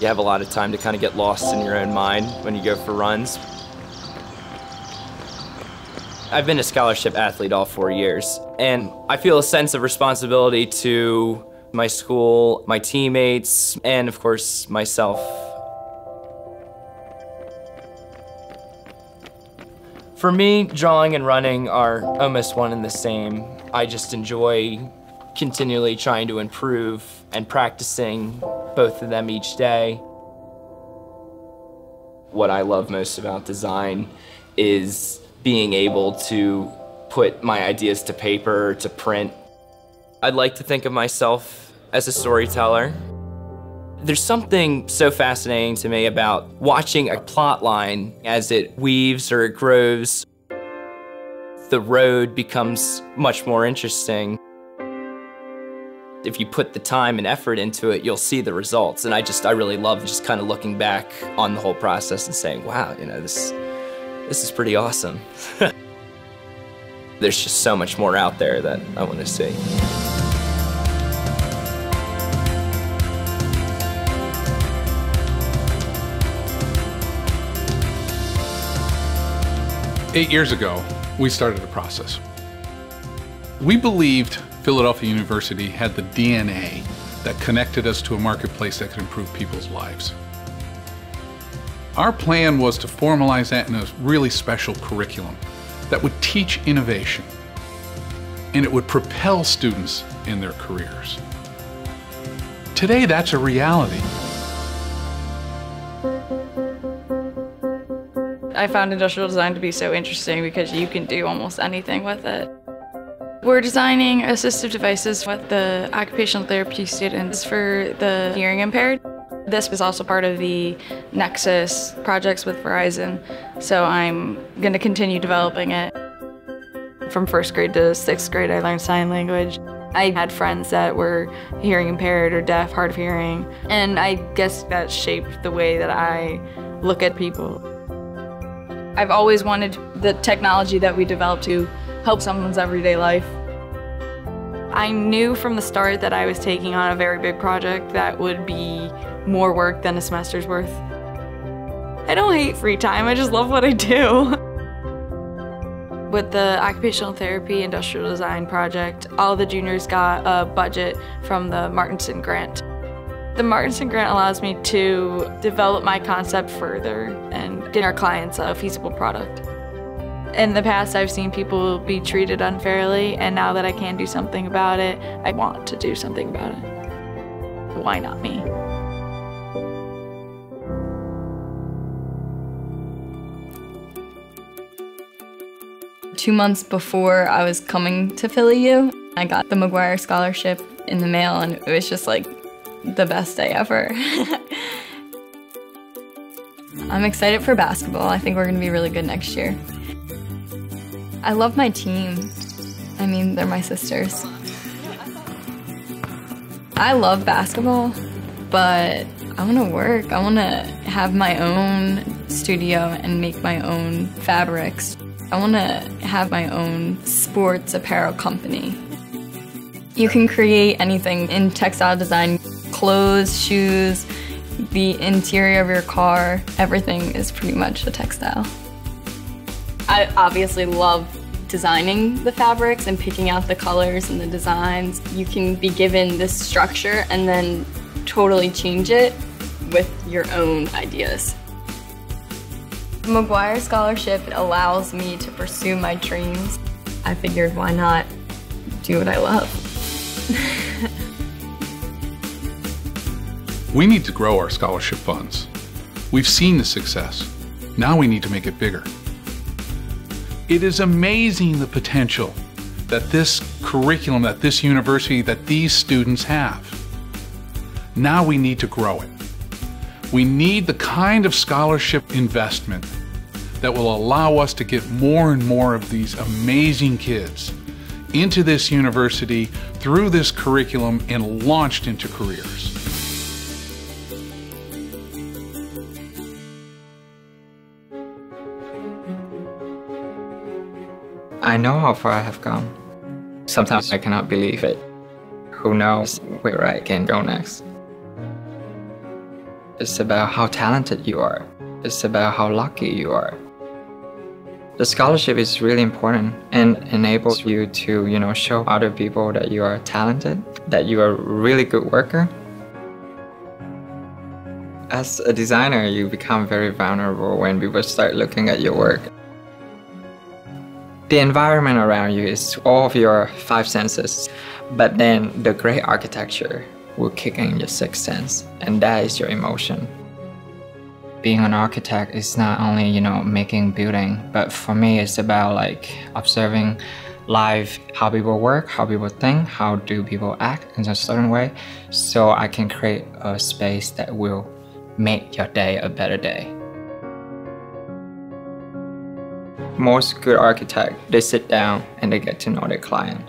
You have a lot of time to kind of get lost in your own mind when you go for runs. I've been a scholarship athlete all 4 years, and I feel a sense of responsibility to my school, my teammates, and of course, myself. For me, drawing and running are almost one and the same. I just enjoy continually trying to improve and practicing both of them each day. What I love most about design is being able to put my ideas to paper, to print. I'd like to think of myself as a storyteller. There's something so fascinating to me about watching a plot line as it weaves or it grows. The road becomes much more interesting. If you put the time and effort into it, you'll see the results. And I really love just kind of looking back on the whole process and saying, wow, you know, this is pretty awesome. There's just so much more out there that I want to see. Eight years ago, we started a process. We believed Philadelphia University had the DNA that connected us to a marketplace that could improve people's lives. Our plan was to formalize that in a really special curriculum that would teach innovation, and it would propel students in their careers. Today, that's a reality. I found industrial design to be so interesting because you can do almost anything with it. We're designing assistive devices with the occupational therapy students for the hearing impaired. This was also part of the Nexus projects with Verizon, so I'm going to continue developing it. From first grade to sixth grade, I learned sign language. I had friends that were hearing impaired or deaf, hard of hearing, and I guess that shaped the way that I look at people. I've always wanted the technology that we developed to help someone's everyday life. I knew from the start that I was taking on a very big project that would be more work than a semester's worth. I don't hate free time, I just love what I do. With the occupational therapy industrial design project, all the juniors got a budget from the Martinson grant. The Martinson grant allows me to develop my concept further and get our clients a feasible product. In the past, I've seen people be treated unfairly, and now that I can do something about it, I want to do something about it. Why not me? Two months before I was coming to PhilaU, I got the McGuire Scholarship in the mail, and it was just like the best day ever. I'm excited for basketball. I think we're gonna be really good next year. I love my team. I mean, they're my sisters. I love basketball, but I wanna work. I wanna have my own studio and make my own fabrics. I wanna have my own sports apparel company. You can create anything in textile design. Clothes, shoes, the interior of your car, everything is pretty much a textile. I obviously love designing the fabrics and picking out the colors and the designs. You can be given this structure and then totally change it with your own ideas. The McGuire Scholarship allows me to pursue my dreams. I figured, why not do what I love? We need to grow our scholarship funds. We've seen the success. Now we need to make it bigger. It is amazing the potential that this curriculum, that this university, that these students have. Now we need to grow it. We need the kind of scholarship investment that will allow us to get more and more of these amazing kids into this university through this curriculum and launched into careers. I know how far I have come. Sometimes I cannot believe it. Who knows where I can go next? It's about how talented you are. It's about how lucky you are. The scholarship is really important and enables you to, show other people that you are talented, that you are a really good worker. As a designer, you become very vulnerable when people start looking at your work. The environment around you is all of your 5 senses, but then the great architecture will kick in your 6th sense, and that is your emotion. Being an architect is not only, making building, but for me it's about observing life, how people work, how people think, how do people act in a certain way, so I can create a space that will make your day a better day. Most good architects, they sit down and they get to know their client,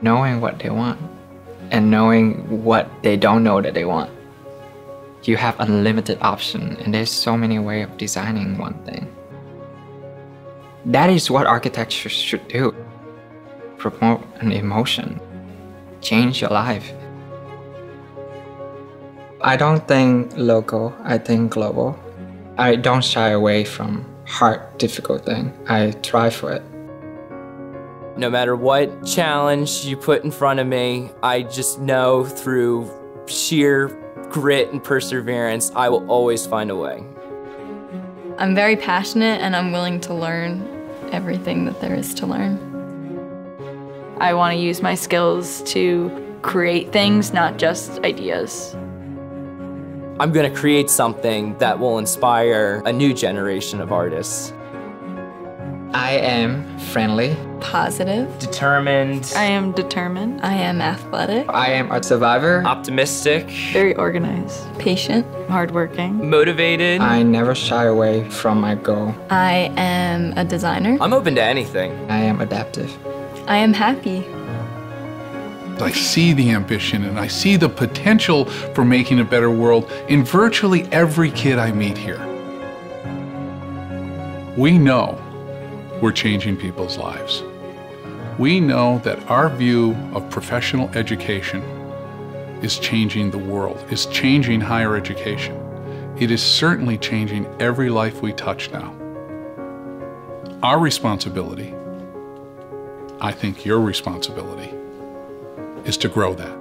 knowing what they want and knowing what they don't know that they want. You have unlimited option, and there's so many ways of designing one thing. That is what architecture should do. Promote an emotion. Change your life. I don't think local, I think global. I don't shy away from hard, difficult things. I try for it. No matter what challenge you put in front of me, I just know through sheer grit and perseverance, I will always find a way. I'm very passionate and I'm willing to learn everything that there is to learn. I want to use my skills to create things, not just ideas. I'm going to create something that will inspire a new generation of artists. I am friendly. Positive. Determined. I am determined. I am athletic. I am a survivor. Optimistic. Very organized. Patient. Hardworking. Motivated. I never shy away from my goal. I am a designer. I'm open to anything. I am adaptive. I am happy. I see the ambition and I see the potential for making a better world in virtually every kid I meet here. We know we're changing people's lives. We know that our view of professional education is changing the world, is changing higher education. It is certainly changing every life we touch now. Our responsibility, I think your responsibility, is to grow that.